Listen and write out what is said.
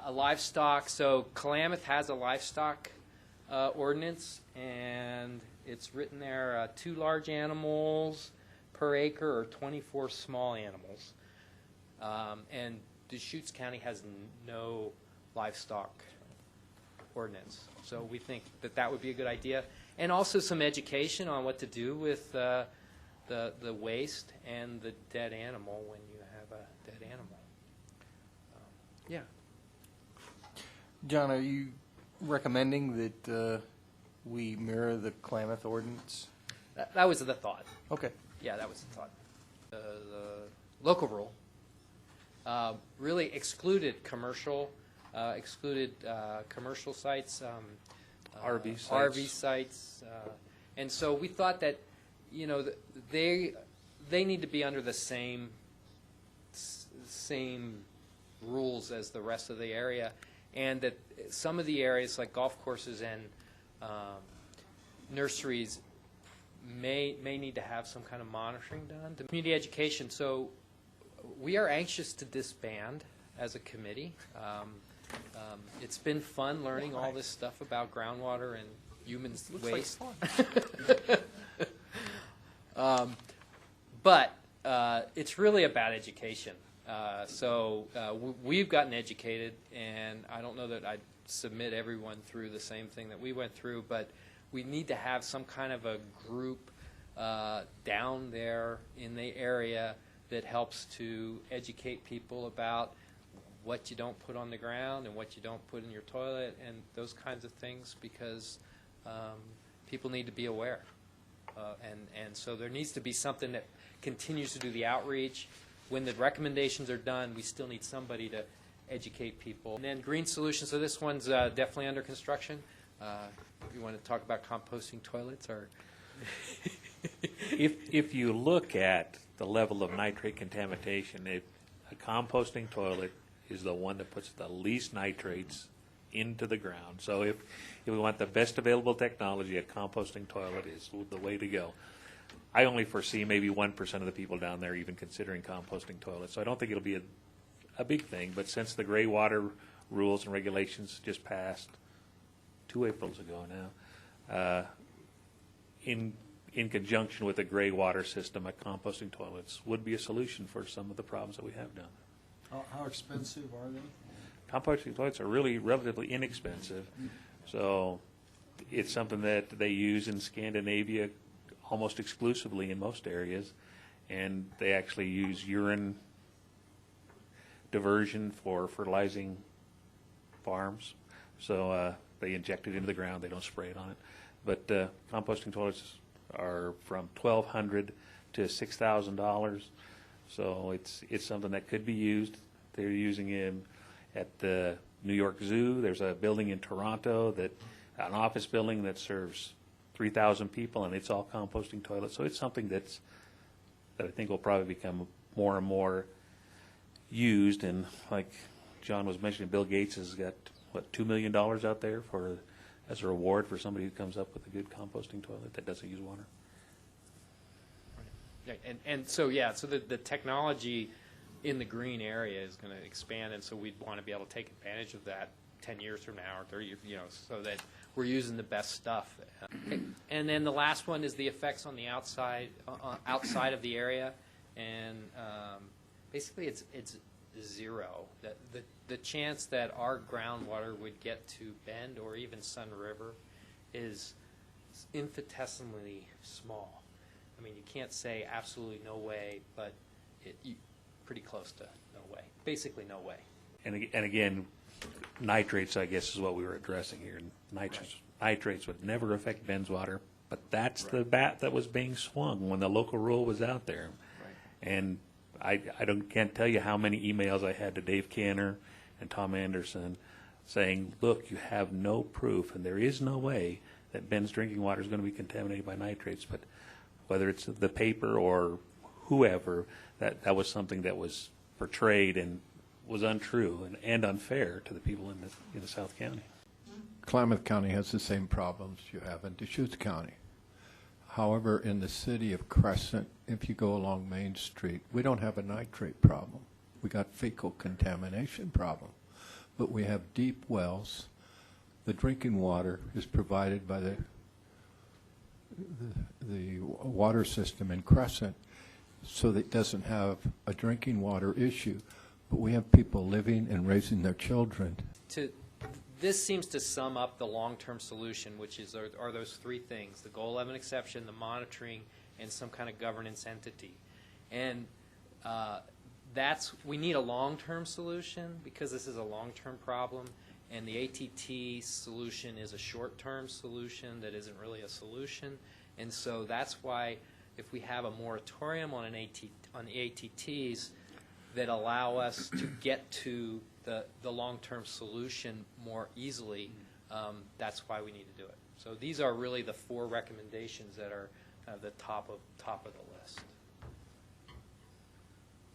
a livestock. So Klamath has a livestock ordinance, and it's written there: 2 large animals per acre or 24 small animals. And Deschutes County has no livestock ordinance. So we think that that would be a good idea. And also some education on what to do with the waste and the dead animal when you have a dead animal. Yeah. John, are you recommending that we mirror the Klamath ordinance? That was the thought. Okay. Yeah, that was the thought. The local rule really excluded commercial sites, RV sites. RV sites, and so we thought that, you know, they need to be under the same rules as the rest of the area, and that some of the areas like golf courses and nurseries may need to have some kind of monitoring done. The community education. So we are anxious to disband as a committee. It's been fun learning all this stuff about groundwater and human waste. Like fun. But it's really about education. We've gotten educated, and I don't know that I'd submit everyone through the same thing that we went through, but we need to have some kind of a group down there in the area that helps to educate people about what you don't put on the ground and what you don't put in your toilet and those kinds of things, because people need to be aware. And so there needs to be something that continues to do the outreach. When the recommendations are done, we still need somebody to educate people. And then green solutions. So this one's definitely under construction. You want to talk about composting toilets, or? If you look at the level of nitrate contamination, a composting toilet is the one that puts the least nitrates into the ground. So if we want the best available technology, a composting toilet is the way to go. I only foresee maybe 1% of the people down there even considering composting toilets. So I don't think it'll be a big thing. But since the gray water rules and regulations just passed 2 Aprils ago now, in conjunction with a gray water system, composting toilets would be a solution for some of the problems that we have down there. How expensive are they? Composting toilets are really relatively inexpensive. So it's something that they use in Scandinavia almost exclusively in most areas, and they actually use urine diversion for fertilizing farms. So they inject it into the ground. They don't spray it on it. But composting toilets are from $1,200 to $6,000. So it's something that could be used. They're using it at the New York Zoo. There's a building in Toronto, an office building that serves 3,000 people, and it's all composting toilets. So it's something that I think will probably become more and more used. And like John was mentioning, Bill Gates has got, $2 million out there as a reward for somebody who comes up with a good composting toilet that doesn't use water. Right. And so the technology in the green area is going to expand, and so we'd want to be able to take advantage of that 10 years from now or 30 years, so that we're using the best stuff. Okay. And then the last one is the effects on the outside of the area, and basically it's zero. The chance that our groundwater would get to Bend or even Sun River is infinitesimally small. I mean, you can't say absolutely no way, but pretty close to no way. Basically no way. And again, nitrates, I guess, is what we were addressing here. Nitrates would never affect Bend's water, but that's the bat that was being swung when the local rule was out there. Right. And I can't tell you how many emails I had to Dave Canner and Tom Anderson saying, look, you have no proof, and there is no way that Bend's drinking water is going to be contaminated by nitrates. But whether it's the paper or whoever, that was something that was portrayed and was untrue and unfair to the people in the South County. Klamath County has the same problems you have in Deschutes County. However, in the city of Crescent, if you go along Main Street, we don't have a nitrate problem. We got fecal contamination problem. but we have deep wells. The drinking water is provided by the water system in Crescent, so that it doesn't have a drinking water issue. But we have people living and raising their children. This seems to sum up the long-term solution, which are those three things: the Goal 11 exception, the monitoring, and some kind of governance entity. And we need a long-term solution because this is a long-term problem, and the ATT solution is a short-term solution that isn't really a solution. And so that's why if we have a moratorium on the ATTs that allow us to get to the long-term solution more easily, that's why we need to do it. So these are really the four recommendations that are kind of the top of the list.